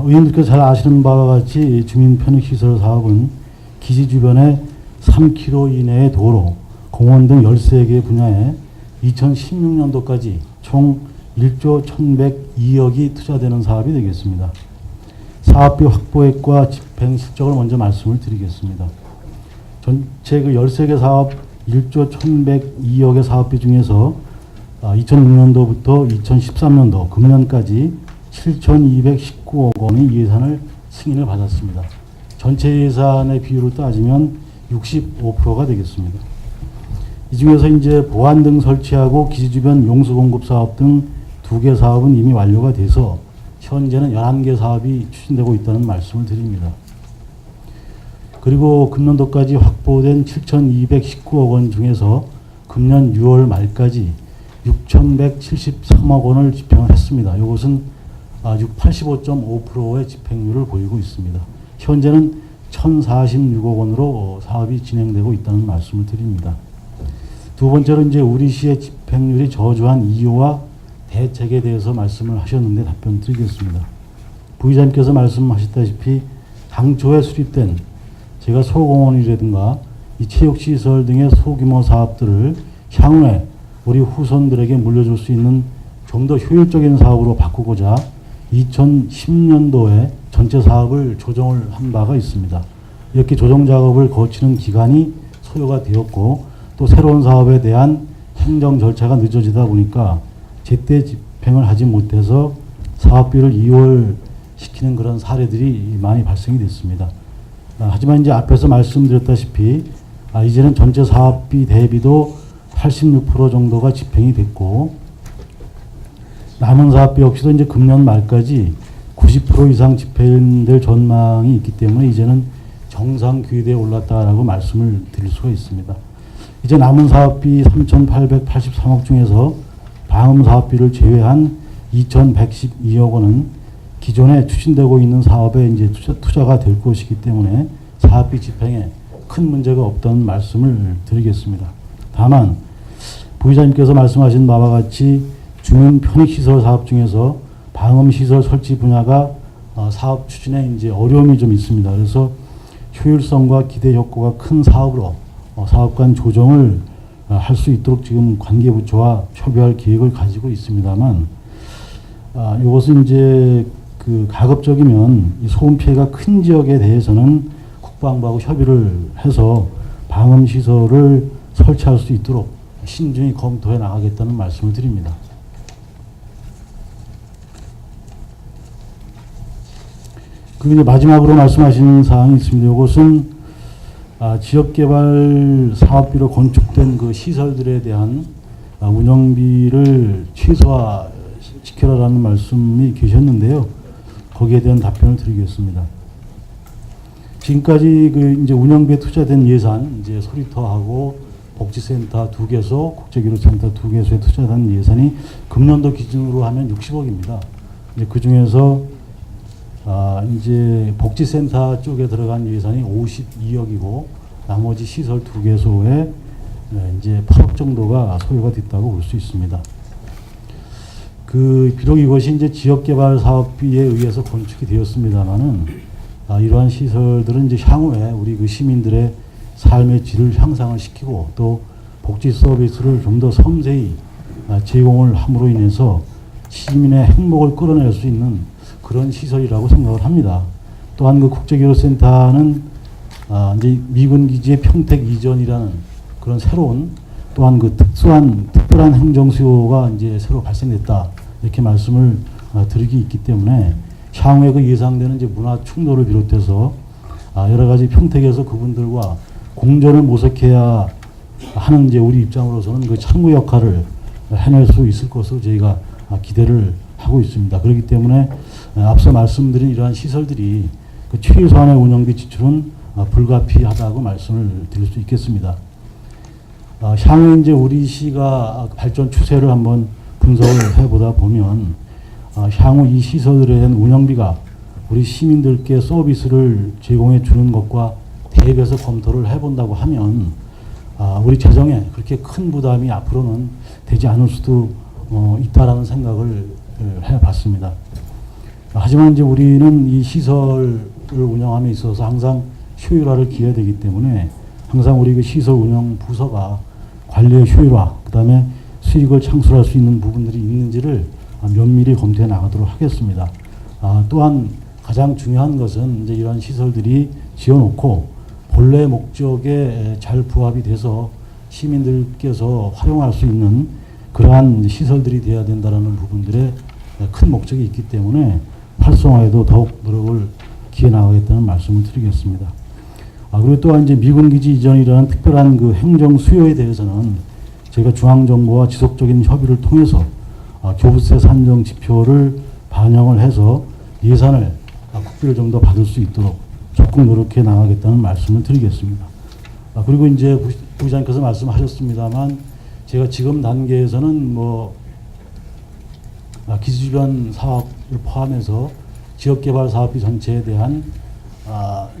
의원님께서 잘 아시는 바와 같이 주민편익시설 사업은 기지 주변에 3km 이내의 도로, 공원 등 13개 분야에 2016년도까지 총 1조 1,102억이 투자되는 사업이 되겠습니다. 사업비 확보액과 집행 실적을 먼저 말씀을 드리겠습니다. 전체 그 13개 사업 1조 1,102억의 사업비 중에서 2006년도부터 2013년도 금년까지 7,219억 원의 예산을 승인을 받았습니다. 전체 예산의 비율을 따지면 65%가 되겠습니다. 이 중에서 이제 보안 등 설치하고 기지 주변 용수 공급 사업 등 2개 사업은 이미 완료가 돼서 현재는 11개 사업이 추진되고 있다는 말씀을 드립니다. 그리고 금년도까지 확보된 7,219억 원 중에서 금년 6월 말까지 6,173억 원을 집행을 했습니다. 이것은 85.5%의 집행률을 보이고 있습니다. 현재는 1,046억 원으로 사업이 진행되고 있다는 말씀을 드립니다. 두 번째로 이제 우리 시의 집행률이 저조한 이유와 대책에 대해서 말씀을 하셨는데 답변 드리겠습니다. 부의장님께서 말씀하셨다시피 당초에 수립된 제가 소공원이라든가 이 체육시설 등의 소규모 사업들을 향후에 우리 후손들에게 물려줄 수 있는 좀 더 효율적인 사업으로 바꾸고자 2010년도에 전체 사업을 조정을 한 바가 있습니다. 이렇게 조정 작업을 거치는 기간이 소요가 되었고 또 새로운 사업에 대한 행정 절차가 늦어지다 보니까 제때 집행을 하지 못해서 사업비를 이월시키는 그런 사례들이 많이 발생이 됐습니다. 하지만 이제 앞에서 말씀드렸다시피 이제는 전체 사업비 대비도 86% 정도가 집행이 됐고 남은 사업비 역시도 이제 금년 말까지 90% 이상 집행될 전망이 있기 때문에 이제는 정상 궤도에 올랐다라고 말씀을 드릴 수가 있습니다. 이제 남은 사업비 3,883억 중에서 방음 사업비를 제외한 2,112억 원은 기존에 추진되고 있는 사업에 이제 투자가 될 것이기 때문에 사업비 집행에 큰 문제가 없다는 말씀을 드리겠습니다. 다만 부의장님께서 말씀하신 바와 같이 주민 편익시설 사업 중에서 방음시설 설치 분야가 사업 추진에 이제 어려움이 좀 있습니다. 그래서 효율성과 기대 효과가 큰 사업으로 사업 간 조정을 할 수 있도록 지금 관계부처와 협의할 계획을 가지고 있습니다만 이것은 이제 그 가급적이면 이 소음 피해가 큰 지역에 대해서는 국방부하고 협의를 해서 방음시설을 설치할 수 있도록 신중히 검토해 나가겠다는 말씀을 드립니다. 그리고 이제 마지막으로 말씀하신 사항이 있습니다. 이것은 지역개발 사업비로 건축된 그 시설들에 대한 운영비를 최소화시켜라라는 말씀이 계셨는데요. 거기에 대한 답변을 드리겠습니다. 지금까지 그 이제 운영비에 투자된 예산, 이제 소리터하고 복지센터 2개소, 국제기록센터 2개소에 투자된 예산이 금년도 기준으로 하면 60억입니다. 그 중에서 이제 복지센터 쪽에 들어간 예산이 52억이고 나머지 시설 2개소에 이제 8억 정도가 소요가 됐다고 볼 수 있습니다. 비록 이것이 이제 지역개발 사업비에 의해서 건축이 되었습니다만은 이러한 시설들은 이제 향후에 우리 그 시민들의 삶의 질을 향상을 시키고 또 복지 서비스를 좀 더 섬세히 제공을 함으로 인해서 시민의 행복을 끌어낼 수 있는 그런 시설이라고 생각을 합니다. 또한 그 국제교류센터는 이제 미군 기지의 평택 이전이라는 그런 새로운 또한 그 특별한 행정 수요가 이제 새로 발생됐다 이렇게 말씀을 드리기 있기 때문에 향후에 그 예상되는 이제 문화 충돌을 비롯해서 여러 가지 평택에서 그분들과 공존을 모색해야 하는 이제 우리 입장으로서는 그 참고 역할을 해낼 수 있을 것으로 저희가 기대를 하고 있습니다. 그렇기 때문에 앞서 말씀드린 이러한 시설들이 그 최소한의 운영비 지출은 불가피하다고 말씀을 드릴 수 있겠습니다. 향후 이제 우리 시가 발전 추세를 한번 분석을 해보다 보면 향후 이 시설들에 대한 운영비가 우리 시민들께 서비스를 제공해 주는 것과 대비해서 검토를 해본다고 하면 우리 재정에 그렇게 큰 부담이 앞으로는 되지 않을 수도 있다라는 생각을 해봤습니다. 하지만 이제 우리는 이 시설을 운영함에 있어서 항상 효율화를 기해야 되기 때문에 항상 우리 그 시설 운영 부서가 관리의 효율화, 그 다음에 수익을 창출할 수 있는 부분들이 있는지를 면밀히 검토해 나가도록 하겠습니다. 또한 가장 중요한 것은 이제 이러한 시설들이 지어놓고 본래 목적에 잘 부합이 돼서 시민들께서 활용할 수 있는 그러한 시설들이 되어야 된다는 부분들에 큰 목적이 있기 때문에 활성화에도 더욱 노력을 기해 나가겠다는 말씀을 드리겠습니다. 그리고 또한 이제 미군 기지 이전이라는 특별한 그 행정 수요에 대해서는 저희가 중앙정부와 지속적인 협의를 통해서 교부세 산정 지표를 반영을 해서 예산을 국비를 좀 더 받을 수 있도록 적극 노력해 나가겠다는 말씀을 드리겠습니다. 그리고 이제 부의장님께서 말씀하셨습니다만 제가 지금 단계에서는 기지 주변 사업을 포함해서 지역개발 사업비 전체에 대한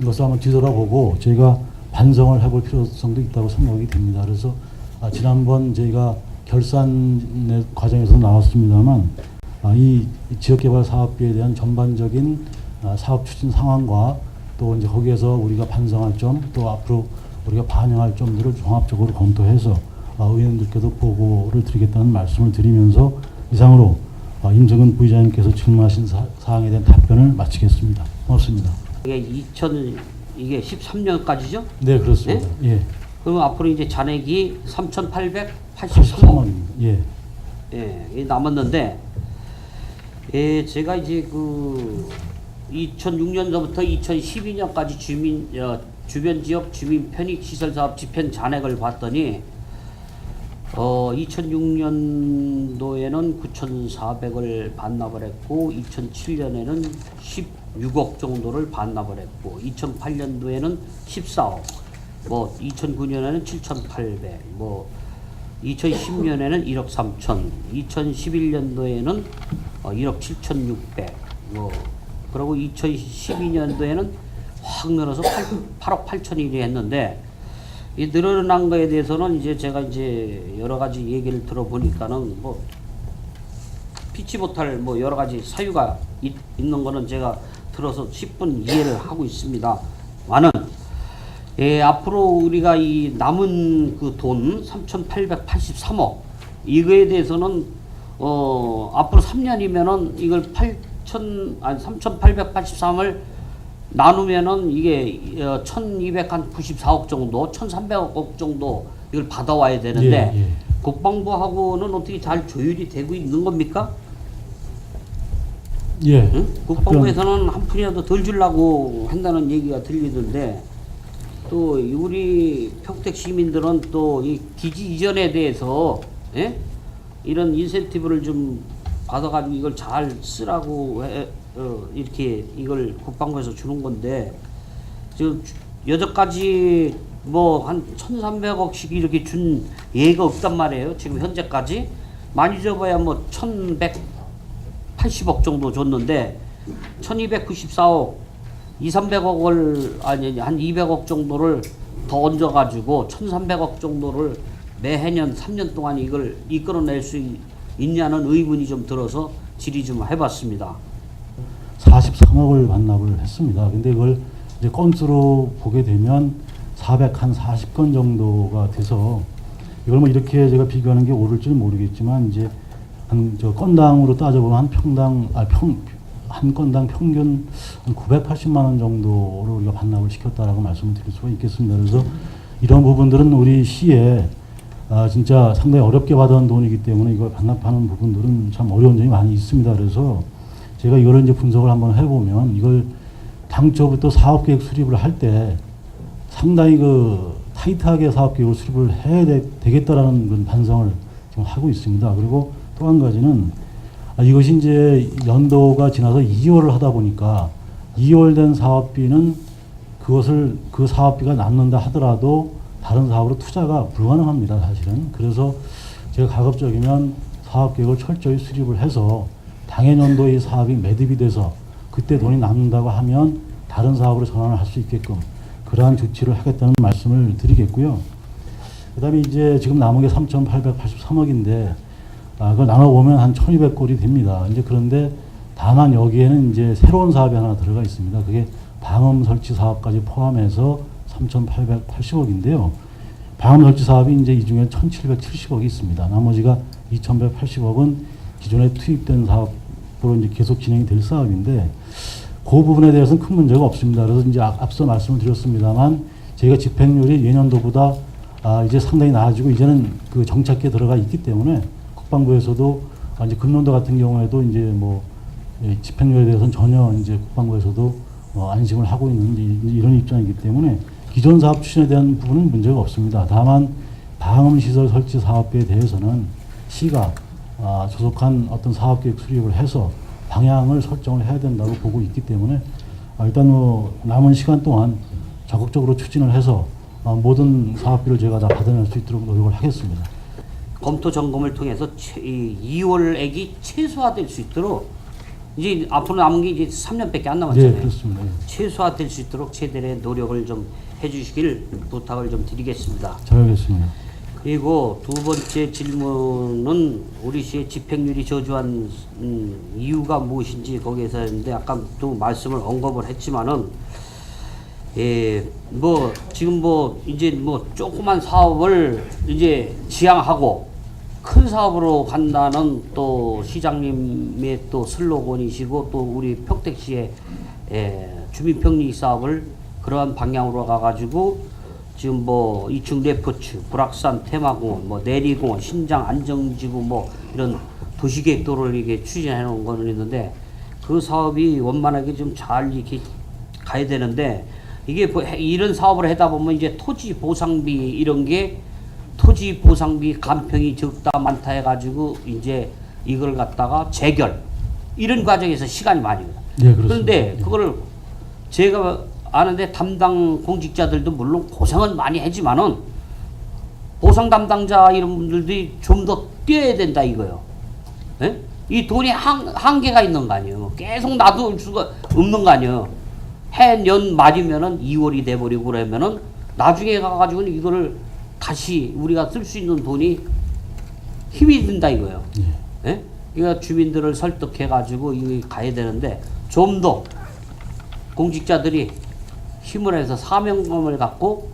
이것을 한번 뒤돌아보고 저희가 반성을 해볼 필요성도 있다고 생각이 됩니다. 그래서 지난번 저희가 결산 과정에서 나왔습니다만 이 지역개발 사업비에 대한 전반적인 사업 추진 상황과 또 이제 거기에서 우리가 반성할 점, 또 앞으로 우리가 반영할 점들을 종합적으로 검토해서 의원님들께도 보고를 드리겠다는 말씀을 드리면서 이상으로 임성근 부의장님께서 질문하신 사항에 대한 답변을 마치겠습니다. 고맙습니다. 이게 13년까지죠? 네, 그렇습니다. 네? 예. 그럼 앞으로 이제 잔액이 3,883억. 예. 예, 남았는데, 제가 이제 그 2006년서부터 2012년까지 주변 지역 주민 편익 시설 사업 집행 잔액을 봤더니 2006년도에는 9,400을 반납을 했고 2007년에는 16억 정도를 반납을 했고 2008년도에는 14억, 2009년에는 7,800, 2010년에는 1억 3천, 2011년도에는 1억 7,600, 그리고 2012년도에는 확 늘어서 8억 8천이 했는데, 이 늘어난 거에 대해서는 이제 제가 이제 여러 가지 얘기를 들어보니까는 피치 못할 여러 가지 사유가 있는 거는 제가 들어서 10분 이해를 하고 있습니다. 많은 앞으로 우리가 이 남은 그 돈 3,883억 이거에 대해서는 앞으로 3년이면은 이걸 3,883을 나누면은 이게 1,294억 정도, 1,300억 정도 이걸 받아와야 되는데 예. 국방부하고는 어떻게 잘 조율이 되고 있는 겁니까? 예. 응? 국방부에서는 한 푼이라도 덜 주려고 한다는 얘기가 들리던데, 또 우리 평택 시민들은 또 이 기지 이전에 대해서 이런 인센티브를 좀 받아가지고 이걸 잘 쓰라고 이렇게 이걸 국방부에서 주는 건데, 지금 여태까지 한 1,300억씩 이렇게 준 예가 없단 말이에요. 지금 현재까지 많이 줘봐야 1,180억 정도 줬는데 1,294억, 200~300억을 아니 한 200억 정도를 더 얹어가지고 1,300억 정도를 매해년 3년 동안 이걸 이끌어낼 수 있냐는 의문이 좀 들어서 질의 좀 해봤습니다. 43억을 반납을 했습니다. 근데 그걸 이제 건수로 보게 되면 440건 정도가 돼서 이걸 이렇게 제가 비교하는 게 옳을지는 모르겠지만 이제 건당으로 따져보면 한 건당 평균 한 980만 원 정도로 우리가 반납을 시켰다라고 말씀을 드릴 수가 있겠습니다. 그래서 이런 부분들은 우리 시에 진짜 상당히 어렵게 받아온 돈이기 때문에 이걸 반납하는 부분들은 참 어려운 점이 많이 있습니다. 그래서 제가 이거를 이제 분석을 한번 해보면 이걸 당초부터 사업계획 수립을 할 때 상당히 타이트하게 사업계획을 수립을 해야 되겠다라는 그런 반성을 지금 하고 있습니다. 그리고 또 한 가지는 이것이 이제 연도가 지나서 2월을 하다 보니까 2월 된 사업비는 그 사업비가 남는다 하더라도 다른 사업으로 투자가 불가능합니다, 사실은. 그래서 제가 가급적이면 사업계획을 철저히 수립을 해서 당해년도에 이 사업이 매듭이 돼서 그때 돈이 남는다고 하면 다른 사업으로 전환을 할 수 있게끔 그러한 조치를 하겠다는 말씀을 드리겠고요. 그 다음에 이제 지금 남은 게 3,883억인데, 그걸 나눠보면 한 1,200골이 됩니다. 이제 그런데 다만 여기에는 이제 새로운 사업이 하나 들어가 있습니다. 그게 방음 설치 사업까지 포함해서 3,880억인데요. 방음 설치 사업이 이제 이 중에 1,770억이 있습니다. 나머지가 2,180억은 기존에 투입된 사업으로 이제 계속 진행이 될 사업인데 그 부분에 대해서는 큰 문제가 없습니다. 그래서 이제 앞서 말씀을 드렸습니다만 저희가 집행률이 예년도보다 이제 상당히 나아지고 이제는 그 정착기에 들어가 있기 때문에 국방부에서도 이제 금년도 같은 경우에도 이제 뭐 집행률에 대해서는 전혀 이제 국방부에서도 안심을 하고 있는 이런 입장이기 때문에 기존 사업 추진에 대한 부분은 문제가 없습니다. 다만 방음 시설 설치 사업에 대해서는 시가 조속한 어떤 사업 계획 수립을 해서 방향을 설정을 해야 된다고 보고 있기 때문에 일단 남은 시간 동안 적극적으로 추진을 해서 모든 사업비를 제가 다 받아낼 수 있도록 노력을 하겠습니다. 검토 점검을 통해서 2월액이 최소화될 수 있도록 이제 앞으로 남은 게 이제 3년밖에 안 남았잖아요. 네, 그렇습니다. 최소화될 수 있도록 최대의 노력을 좀 해주시길 부탁을 좀 드리겠습니다. 잘하겠습니다. 그리고 두 번째 질문은 우리 시의 집행률이 저조한 이유가 무엇인지 거기에서 했는데 아까 또 말씀을 언급을 했지만은 뭐 지금 뭐 이제 뭐 조그만 사업을 이제 지향하고 큰 사업으로 간다는 또 시장님의 또 슬로건이시고 또 우리 평택시의 주민평리 사업을 그러한 방향으로 가가지고 지금 뭐 이충 레포츠, 불악산 테마공원, 뭐 내리공원, 신장 안정지구 뭐 이런 도시계획도를 이게 추진해 놓은 거는 있는데 그 사업이 원만하게 좀 잘 이렇게 가야 되는데 이게 이런 사업을 하다 보면 이제 토지 보상비 이런 게 토지 보상비 간평이 적다 많다 해가지고 이제 이걸 갖다가 재결 이런 과정에서 시간이 많이 가요. 네, 그렇습니다. 그런데 그거를 제가 아는데 담당 공직자들도 물론 고생은 많이 하지만은 보상 담당자 이런 분들이 좀 더 뛰어야 된다 이거요. 예? 이 돈이 한계가 있는 거 아니에요. 계속 놔둘 수가 없는 거 아니에요. 해년 말이면은 2월이 돼버리고 그러면은 나중에 가가지고는 이거를 다시 우리가 쓸 수 있는 돈이 힘이 든다 이거예요. 예? 그러니까 주민들을 설득해가지고 이거 가야 되는데 좀 더 공직자들이 힘을 해서 사명감을 갖고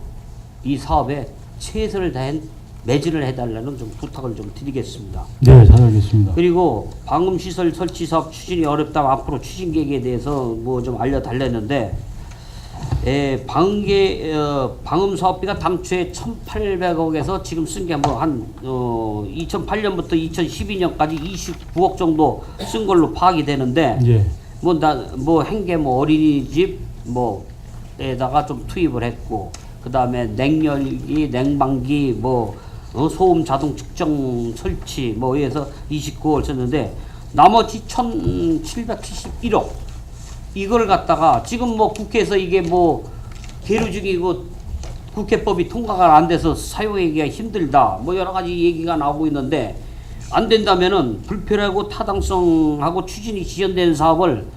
이 사업에 최선을 다한 매진을 해달라는 좀 부탁을 좀 드리겠습니다. 네, 잘 알겠습니다. 그리고 방음시설 설치 사업 추진이 어렵다면 앞으로 추진 계획에 대해서 뭐 좀 알려달랬는데 방음 사업비가 당초에 1,800억에서 지금 쓴 게 뭐 한 2008년부터 2012년까지 29억 정도 쓴 걸로 파악이 되는데 예. 뭐 행계 뭐 어린이집 뭐에다가 좀 투입을 했고 그 다음에 냉열기, 냉방기 뭐 소음 자동 측정 설치 뭐 해서 29억을 썼는데 나머지 1,771억 이걸 갖다가 지금 뭐 국회에서 이게 뭐 계류 중이고 국회법이 통과가 안 돼서 사용하기가 힘들다 뭐 여러 가지 얘기가 나오고 있는데 안 된다면은 불필요하고 타당성하고 추진이 지연되는 사업을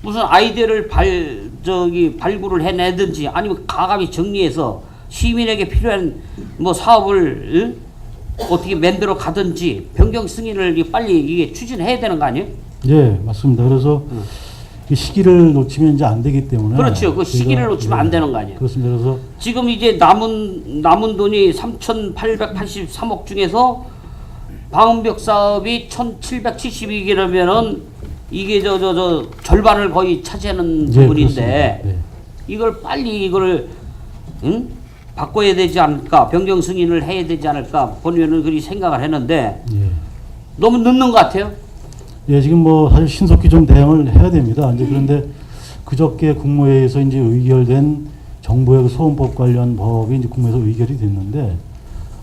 무슨 아이디어를 발굴을 해내든지 아니면 가감히 정리해서 시민에게 필요한 뭐 사업을 어떻게 만들어 가든지 변경 승인을 빨리 이게 추진해야 되는 거 아니에요? 예, 맞습니다. 그래서 이 시기를 놓치면 이제 안 되기 때문에 그렇죠. 그 시기를 놓치면 안 되는 거 아니에요? 그렇습니다. 그래서 지금 이제 남은 돈이 3,883억 중에서 방음벽 사업이 1,772개라면은 이게 저 절반을 거의 차지하는 부분인데 네. 이걸 빨리 이걸 바꿔야 되지 않을까 변경 승인을 해야 되지 않을까 본인은 그리 생각을 했는데 예. 너무 늦는 것 같아요. 예, 지금 뭐 사실 신속히 좀 대응을 해야 됩니다. 이제 그런데 그저께 국무회의에서 이제 의결된 정부의 그 소음법 관련 법이 이제 국무회에서 의결이 됐는데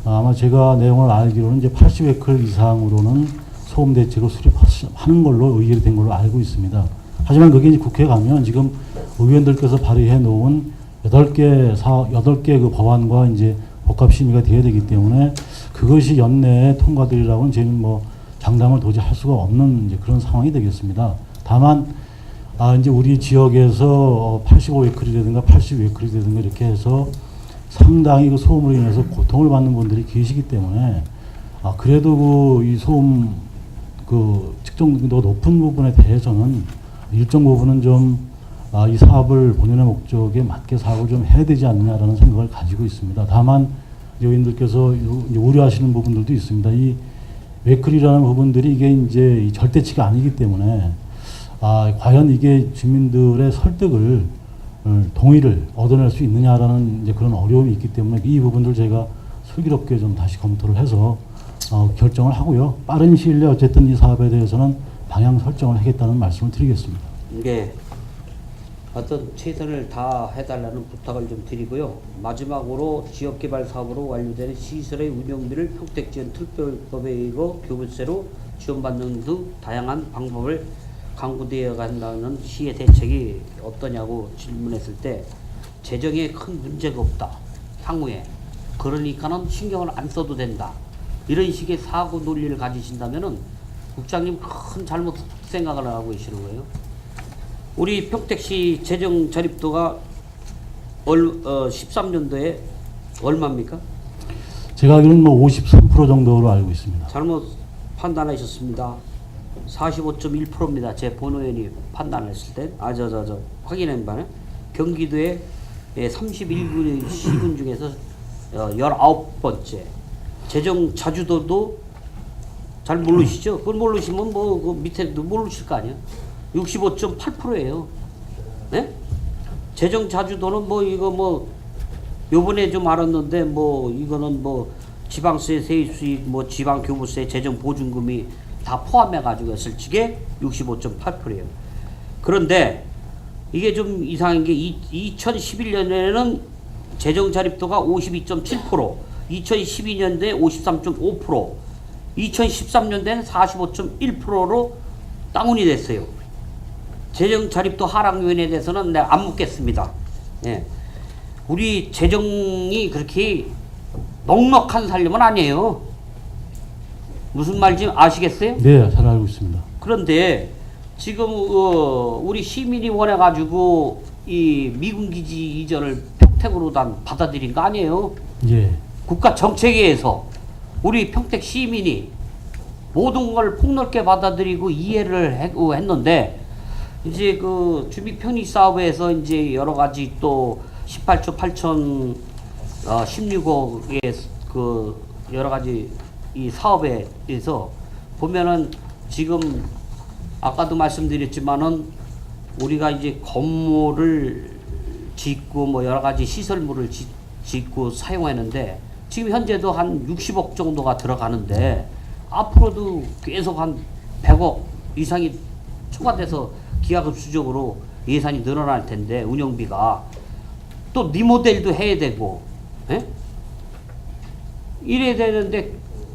아마 제가 내용을 알기로는 이제 80웨클 이상으로는 소음 대책을 수립하는 걸로 의결이 된 걸로 알고 있습니다. 하지만 그게 이제 국회에 가면 지금 의원들께서 발의해 놓은 8개 그 법안과 이제 복합 심의가 되어야 되기 때문에 그것이 연내에 통과되리라고는 저희는 뭐 장담을 도저히 할 수가 없는 이제 그런 상황이 되겠습니다. 다만 이제 우리 지역에서 85웨클이라든가 80웨클이라든가 이렇게 해서 상당히 그 소음으로 인해서 고통을 받는 분들이 계시기 때문에 그래도 그 이 소음 그 측정도가 높은 부분에 대해서는 일정 부분은 좀 이 사업을 본연의 목적에 맞게 사업을 좀 해야 되지 않느냐라는 생각을 가지고 있습니다. 다만 의원님들께서 이제 우려하시는 부분들도 있습니다. 이 웨클이라는 부분들이 이게 이제 이 절대치가 아니기 때문에 과연 이게 주민들의 설득을 동의를 얻어낼 수 있느냐라는 이제 그런 어려움이 있기 때문에 이 부분들 제가 슬기롭게 좀 다시 검토를 해서 결정을 하고요. 빠른 시일 내에 어쨌든 이 사업에 대해서는 방향 설정을 하겠다는 말씀을 드리겠습니다. 네. 어떤 최선을 다해달라는 부탁을 좀 드리고요. 마지막으로 지역개발 사업으로 완료되는 시설의 운영비를 평택지원 특별법에 의거 교부세로 지원받는 등 다양한 방법을 강구되어 간다는 시의 대책이 어떠냐고 질문했을 때 재정에 큰 문제가 없다. 향후에. 그러니까는 신경을 안 써도 된다. 이런 식의 사고 논리를 가지신다면은 국장님 큰 잘못 생각을 하고 계시는 거예요. 우리 평택시 재정 자립도가 13년도에 얼마입니까? 제가 알기로는 뭐 53% 정도로 알고 있습니다. 잘못 판단하셨습니다. 45.1%입니다. 제 본의원이 판단했을 때, 확인한 바는 경기도의 31군 시군 중에서 19번째. 재정 자주도도 잘 모르시죠? 그걸 모르시면 뭐 그 밑에도 모르실 거 아니에요? 65.8%예요. 네? 재정 자주도는 뭐 이거 뭐 요번에 좀 알았는데 뭐 이거는 뭐 지방세 세입수익 뭐 지방교부세 재정 보증금이 다 포함해 가지고 했을 적에 65.8%예요. 그런데 이게 좀 이상한 게 2011년에는 재정 자립도가 52.7%, 2012년도에 53.5%, 2013년도에는 45.1%로 다운이 됐어요. 재정 자립도 하락 요인에 대해서는 내가 안 묻겠습니다. 예. 우리 재정이 그렇게 넉넉한 살림은 아니에요. 무슨 말인지 아시겠어요? 네, 잘 알고 있습니다. 그런데 지금 우리 시민이 원해가지고 이 미군 기지 이전을 평택으로 받아들인 거 아니에요? 예. 국가 정책에 의해서 우리 평택 시민이 모든 걸 폭넓게 받아들이고 이해를 했는데 이제 그 주민 편의 사업에서 이제 여러 가지 또 18조 8천 16억의 그 여러 가지 이 사업에 대해서 보면은 지금 아까도 말씀드렸지만은 우리가 이제 건물을 짓고 뭐 여러 가지 시설물을 짓고 사용하는데 지금 현재도 한 60억 정도가 들어가는데 앞으로도 계속 한 100억 이상이 추가돼서 기하급수적으로 예산이 늘어날 텐데 운영비가 또 리모델도 해야 되고 이래야 되는데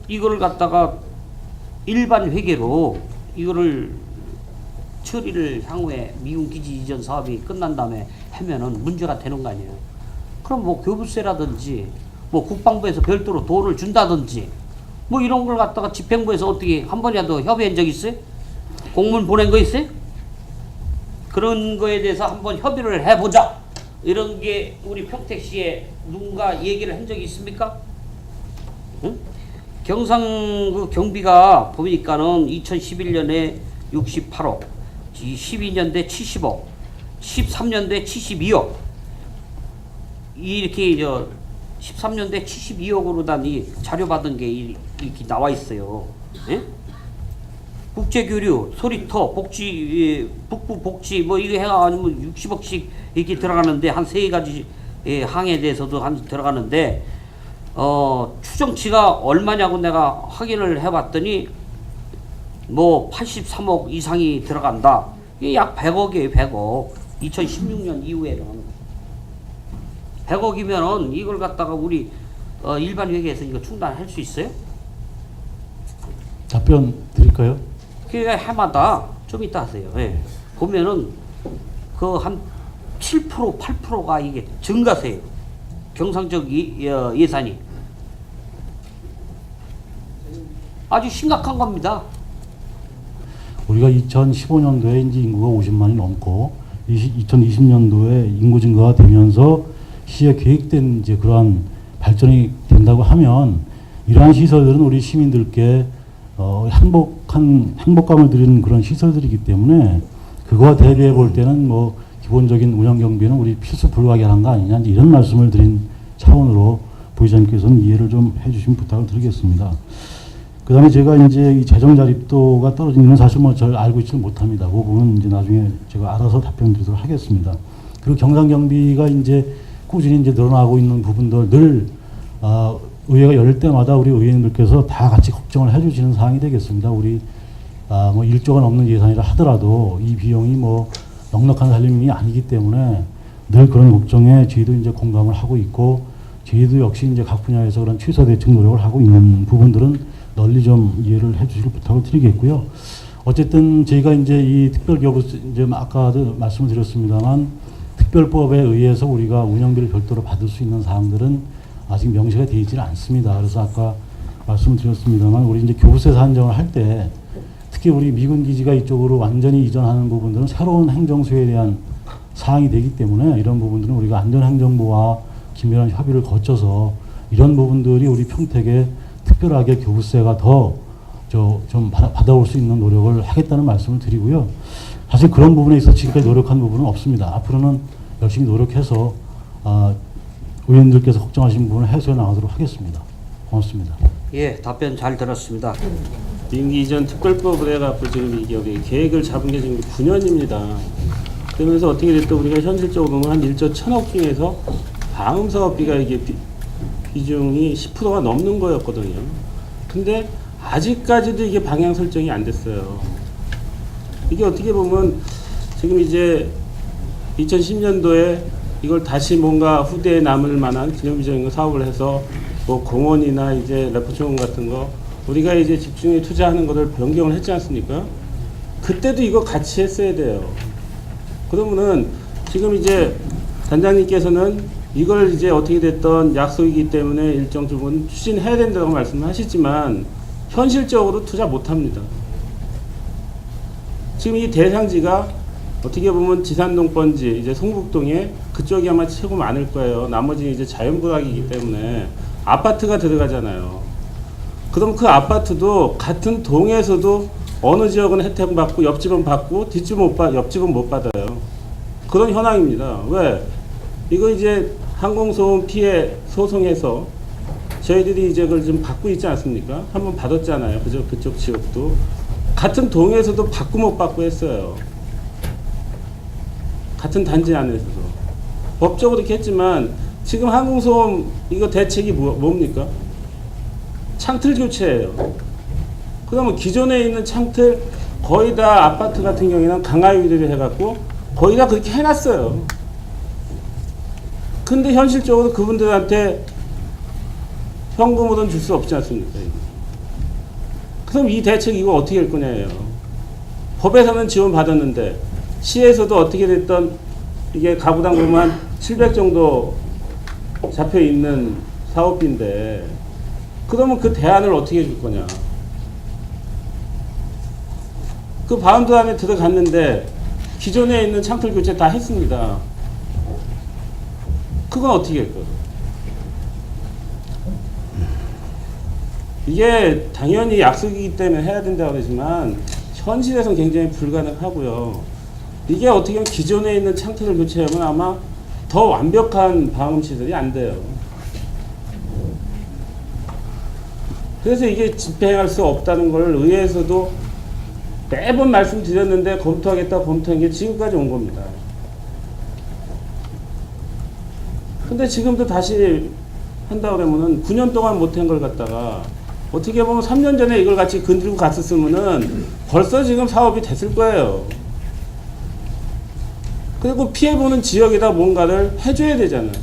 이거를 갖다가 일반 회계로 이거를 처리를 향후에 미군 기지 이전 사업이 끝난 다음에 하면은 문제가 되는 거 아니에요. 그럼 뭐 교부세라든지 뭐 국방부에서 별도로 돈을 준다든지 뭐 이런 걸 갖다가 집행부에서 어떻게 한 번이라도 협의한 적 있어요? 공문 보낸 거 있어요? 그런 거에 대해서 한번 협의를 해보자. 이런 게 우리 평택시에 누군가 얘기를 한 적이 있습니까? 응? 경상 그 경비가 보니까는 2011년에 68억, 12년대 70억, 13년대 72억, 이렇게 13년대 72억으로 단 이 자료 받은 게 이렇게 나와 있어요. 예? 국제교류, 소리터, 복지, 북부 복지, 뭐 이거 해가지고 60억씩 이렇게 들어가는데 한 세 가지 항에 대해서도 한 들어가는데 추정치가 얼마냐고 내가 확인을 해봤더니 뭐 83억 이상이 들어간다. 이게 약 100억이에요, 100억. 2016년 이후에는 100억이면은 이걸 갖다가 우리 일반 회계에서 이거 충당할 수 있어요? 답변 드릴까요? 그게 해마다 좀 이따 하세요. 예. 보면은 그 한 7%, 8%가 이게 증가세요. 경상적 예산이. 아주 심각한 겁니다. 우리가 2015년도에 이제 인구가 50만이 넘고 2020년도에 인구 증가가 되면서 시에 계획된 이제 그러한 발전이 된다고 하면 이러한 시설들은 우리 시민들께 행복감을 드리는 그런 시설들이기 때문에 그거와 대비해 볼 때는 뭐 기본적인 운영 경비는 우리 필수 불가결한 거 아니냐 이런 말씀을 드린 차원으로 부의장님께서는 이해를 좀 해주시면 부탁을 드리겠습니다. 그다음에 제가 이제 이 재정 자립도가 떨어지는 사실 뭐 잘 알고 있지는 못합니다. 그 부분은 이제 나중에 제가 알아서 답변드리도록 하겠습니다. 그리고 경상 경비가 이제 꾸준히 이제 늘어나고 있는 부분들 늘 의회가 열릴 때마다 우리 의원님들께서 다 같이 걱정을 해주시는 사항이 되겠습니다. 우리 뭐 1조가 넘는 예산이라 하더라도 이 비용이 뭐 넉넉한 살림이 아니기 때문에 늘 그런 걱정에 저희도 이제 공감을 하고 있고 저희도 역시 이제 각 분야에서 그런 취사 대책 노력을 하고 있는 부분들은 널리 좀 이해를 해주실 부탁을 드리겠고요. 어쨌든 저희가 이제 이 특별교부세 이제 아까도 말씀을 드렸습니다만 특별법에 의해서 우리가 운영비를 별도로 받을 수 있는 사항들은 아직 명시가 되어 있지는 않습니다. 그래서 아까 말씀을 드렸습니다만 우리 이제 교부세 산정을 할 때 특히 우리 미군 기지가 이쪽으로 완전히 이전하는 부분들은 새로운 행정수에 대한 사항이 되기 때문에 이런 부분들은 우리가 안전행정부와 긴밀한 협의를 거쳐서 이런 부분들이 우리 평택에 특별하게 교부세가 더 좀 받아올 수 있는 노력을 하겠다는 말씀을 드리고요. 사실 그런 부분에 있어서 지금까지 노력한 부분은 없습니다. 앞으로는 열심히 노력해서 의원들께서 걱정하시는 부분을 해소해 나가도록 하겠습니다. 고맙습니다. 예, 답변 잘 들었습니다. 임기 이전 특별법을 해갖고 지금 이게 우리 계획을 잡은 게 지금 9년입니다. 그러면서 어떻게 됐든 우리가 현실적으로는 한 1조 1,000억 중에서 방음 사업비가 이게 비중이 10%가 넘는 거였거든요. 근데 아직까지도 이게 방향 설정이 안 됐어요. 이게 어떻게 보면 지금 이제 2010년도에 이걸 다시 뭔가 후대에 남을 만한 기념비적인 사업을 해서 뭐 공원이나 이제 레포츠원 같은 거 우리가 이제 집중해 투자하는 것을 변경을 했지 않습니까? 그때도 이거 같이 했어야 돼요. 그러면은 지금 이제 단장님께서는 이걸 이제 어떻게 됐던 약속이기 때문에 일정 부분 추진해야 된다고 말씀하시지만 현실적으로 투자 못 합니다. 지금 이 대상지가 어떻게 보면 지산동 번지, 이제 성북동에 그쪽이 아마 최고 많을 거예요. 나머지는 이제 자연부락이기 때문에 아파트가 들어가잖아요. 그럼 그 아파트도 같은 동에서도 어느 지역은 혜택 받고 옆집은 받고 옆집은 못 받아요. 그런 현황입니다. 왜? 이거 이제 항공소음 피해 소송해서 저희들이 이제 그걸 좀 받고 있지 않습니까? 한번 받았잖아요. 그쪽 지역도. 같은 동에서도 받고 못 받고 했어요. 같은 단지 안에서도. 법적으로 이렇게 했지만 지금 항공소음 이거 대책이 뭡니까? 창틀 교체예요. 그러면 기존에 있는 창틀 거의 다 아파트 같은 경우에는 강화 유리를 해갖고 거의 다 그렇게 해놨어요. 근데 현실적으로 그분들한테 현금으로는 줄 수 없지 않습니까? 그럼 이 대책 이거 어떻게 할 거냐예요. 법에서는 지원 받았는데 시에서도 어떻게 됐던 이게 가구당 보면 700 정도 잡혀 있는 사업비인데 그러면 그 대안을 어떻게 해줄 거냐. 그 바운드 안에 들어갔는데 기존에 있는 창틀 교체 다 했습니다. 그건 어떻게 할 거예요? 이게 당연히 약속이기 때문에 해야 된다고 그러지만 현실에서는 굉장히 불가능하고요. 이게 어떻게 보면 기존에 있는 창틀을 교체하면 아마 더 완벽한 방음 시설이 안 돼요. 그래서 이게 집행할 수 없다는 걸 의회에서도 매번 말씀드렸는데 검토한 게 지금까지 온 겁니다. 근데 지금도 다시 한다 그러면은 9년 동안 못한 걸 갖다가 어떻게 보면 3년 전에 이걸 같이 건드리고 갔었으면은 벌써 지금 사업이 됐을 거예요. 그리고 피해보는 지역에다 뭔가를 해줘야 되잖아요.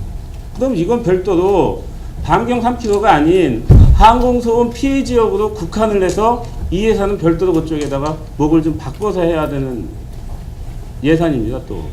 그럼 이건 별도로 반경 3km가 아닌 항공소음 피해 지역으로 국한을 해서 이 예산은 별도로 그쪽에다가 목을 좀 바꿔서 해야 되는 예산입니다, 또.